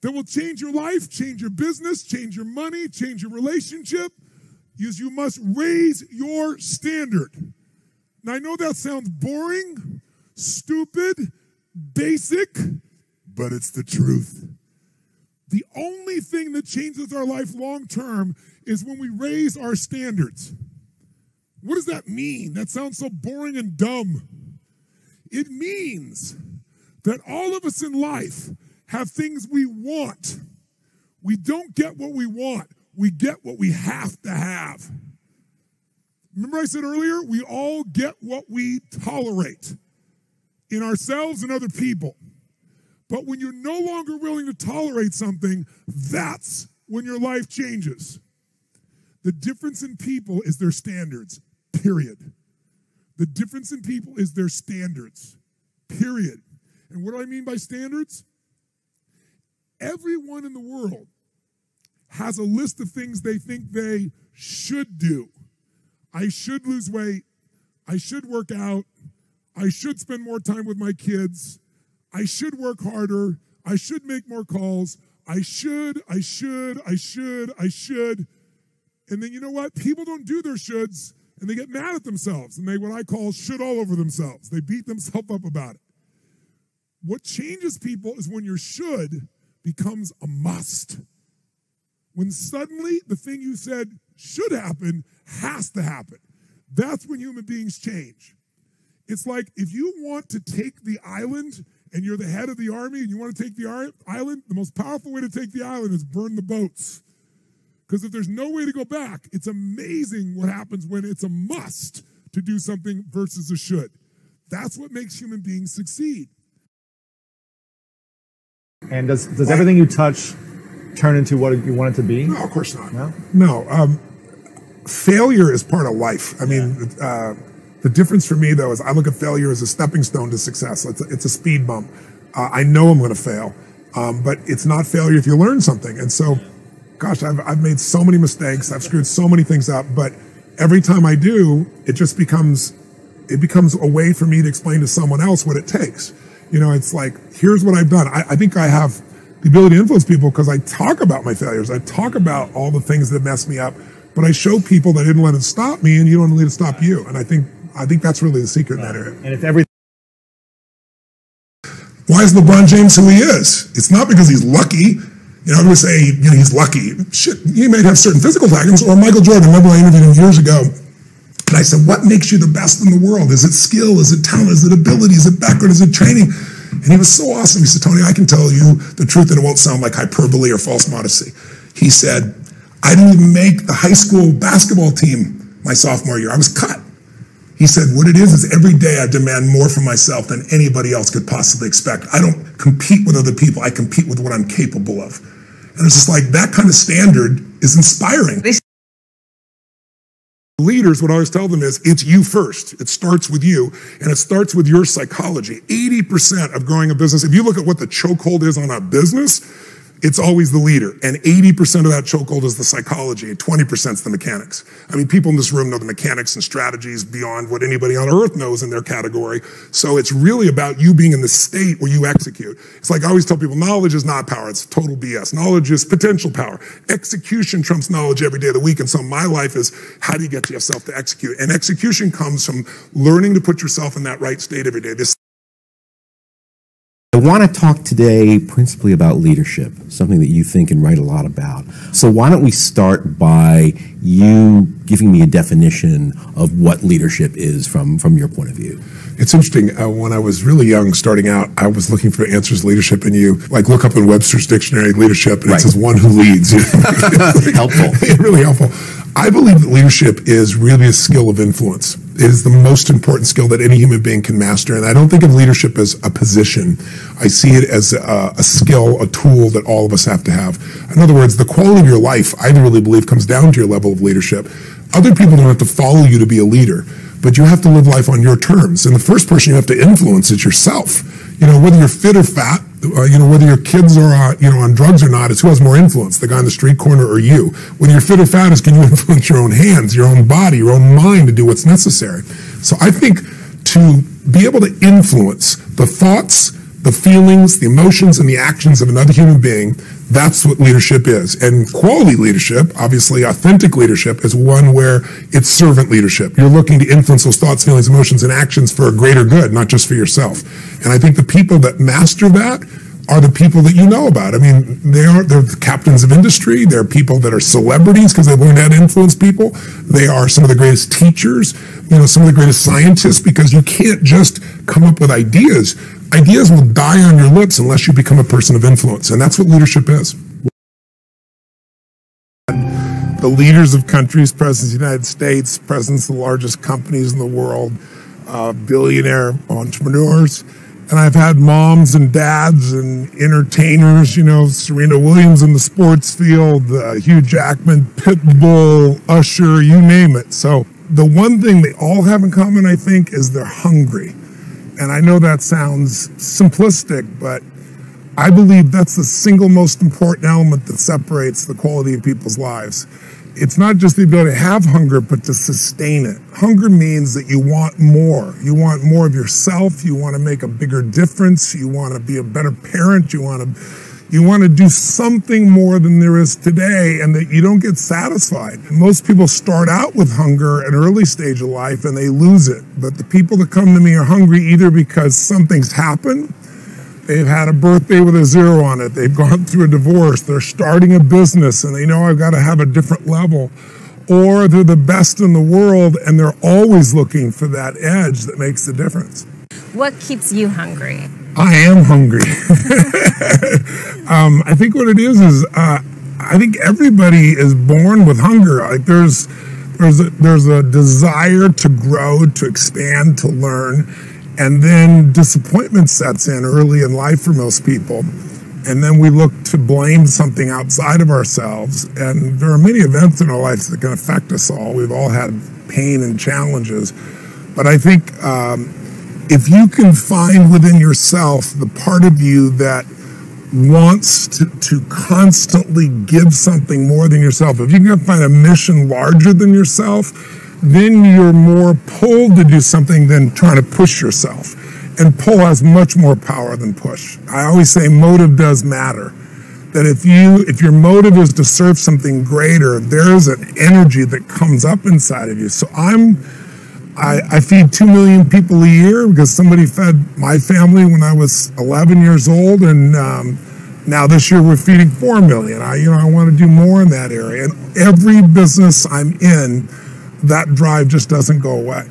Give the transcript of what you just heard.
that will change your life, change your business, change your money, change your relationship, is you must raise your standard. Now, I know that sounds boring, stupid, basic, but it's the truth. The only thing that changes our life long term is when we raise our standards. What does that mean? That sounds so boring and dumb. It means that all of us in life have things we want. We don't get what we want. We get what we have to have. Remember I said earlier, we all get what we tolerate in ourselves and other people. But when you're no longer willing to tolerate something, that's when your life changes. The difference in people is their standards, period. The difference in people is their standards, period. And what do I mean by standards? Everyone in the world has a list of things they think they should do. I should lose weight. I should work out. I should spend more time with my kids. I should work harder. I should make more calls. I should. And then you know what? People don't do their shoulds, and they get mad at themselves, and they what I call should all over themselves. They beat themselves up about it. What changes people is when your should becomes a must. When suddenly the thing you said should happen has to happen. That's when human beings change. It's like if you want to take the island and you're the head of the army and you want to take the island, the most powerful way to take the island is burn the boats. Because if there's no way to go back, it's amazing what happens when it's a must to do something versus a should. That's what makes human beings succeed. And does everything you touch turn into what you want it to be? No, of course not. No. Failure is part of life. I mean, the difference for me, though, is I look at failure as a stepping stone to success. It's a speed bump. I know I'm going to fail, but it's not failure if you learn something. And so, gosh, I've made so many mistakes. I've screwed so many things up, but every time I do, it becomes a way for me to explain to someone else what it takes. You know, it's like, here's what I've done. I think I have the ability to influence people because I talk about my failures. I talk about all the things that messed me up, but I show people that I didn't let it stop me, and you don't let it stop you. And I think that's really the secret in that area. And if everything. Why is LeBron James who he is? It's not because he's lucky. You know, I would say, you know, he's lucky. Shit, he might have certain physical factors. Or Michael Jordan, remember I interviewed him years ago, and I said, what makes you the best in the world? Is it skill? Is it talent? Is it ability? Is it background? Is it training? And he was so awesome. He said, Tony, I can tell you the truth and it won't sound like hyperbole or false modesty. He said, I didn't even make the high school basketball team my sophomore year. I was cut. He said, what it is every day I demand more from myself than anybody else could possibly expect. I don't compete with other people. I compete with what I'm capable of. And it's just like that kind of standard is inspiring. Leaders, what I always tell them is, it's you first. It starts with you, and it starts with your psychology. 80% of growing a business, if you look at what the chokehold is on a business, it's always the leader. And 80% of that chokehold is the psychology, and 20% is the mechanics. I mean, people in this room know the mechanics and strategies beyond what anybody on earth knows in their category. So it's really about you being in the state where you execute. It's like I always tell people, knowledge is not power. It's total BS. Knowledge is potential power. Execution trumps knowledge every day of the week. And so my life is, how do you get yourself to execute? And execution comes from learning to put yourself in that right state every day. I want to talk today principally about leadership, something that you think and write a lot about. So why don't we start by you giving me a definition of what leadership is from your point of view? It's interesting. When I was really young, starting out, I was looking for answers to leadership, and you look up in Webster's dictionary leadership, and It says one who leads. Helpful. Really helpful. I believe that leadership is really a skill of influence. It is the most important skill that any human being can master, and I don't think of leadership as a position. I see it as a skill, a tool that all of us have to have. In other words, the quality of your life, I really believe, comes down to your level of leadership. Other people don't have to follow you to be a leader, but you have to live life on your terms. And the first person you have to influence is yourself. You know, whether you're fit or fat, whether your kids are, on drugs or not, it's who has more influence, the guy on the street corner or you. Whether you're fit or fat is, can you influence your own hands, your own body, your own mind to do what's necessary? So I think to be able to influence the thoughts, the feelings, the emotions, and the actions of another human being. That's what leadership is. And quality leadership, obviously authentic leadership, is one where it's servant leadership. You're looking to influence those thoughts, feelings, emotions, and actions for a greater good, not just for yourself. And I think the people that master that are the people that you know about. I mean, they're the captains of industry. They're people that are celebrities because they've learned how to influence people. They are some of the greatest teachers, some of the greatest scientists, because you can't just come up with ideas. Ideas will die on your lips unless you become a person of influence, and that's what leadership is. The leaders of countries, presidents of the United States, presidents of the largest companies in the world, billionaire entrepreneurs, and I've had moms and dads and entertainers, Serena Williams in the sports field, Hugh Jackman, Pitbull, Usher, you name it. So the one thing they all have in common, I think, is they're hungry. And I know that sounds simplistic, but I believe that's the single most important element that separates the quality of people's lives. It's not just the ability to have hunger, but to sustain it. Hunger means that you want more. You want more of yourself. You want to make a bigger difference. You want to be a better parent. You want to do something more than there is today, and that you don't get satisfied. Most people start out with hunger at an early stage of life and they lose it. But the people that come to me are hungry either because something's happened, they've had a birthday with a 0 on it, they've gone through a divorce, they're starting a business and they know I've got to have a different level, or they're the best in the world and they're always looking for that edge that makes the difference. What keeps you hungry? I am hungry. I think what it is I think everybody is born with hunger. Like there's a desire to grow, to expand, to learn. And then disappointment sets in early in life for most people. And then we look to blame something outside of ourselves. And there are many events in our lives that can affect us all. We've all had pain and challenges. But I think if you can find within yourself the part of you that wants to constantly give something more than yourself, if you can find a mission larger than yourself, then you're more pulled to do something than trying to push yourself. And pull has much more power than push. I always say motive does matter. That if your motive is to serve something greater, there's an energy that comes up inside of you. So I feed 2 million people a year because somebody fed my family when I was 11 years old, and now this year we're feeding 4 million. I want to do more in that area. And every business I'm in, that drive just doesn't go away.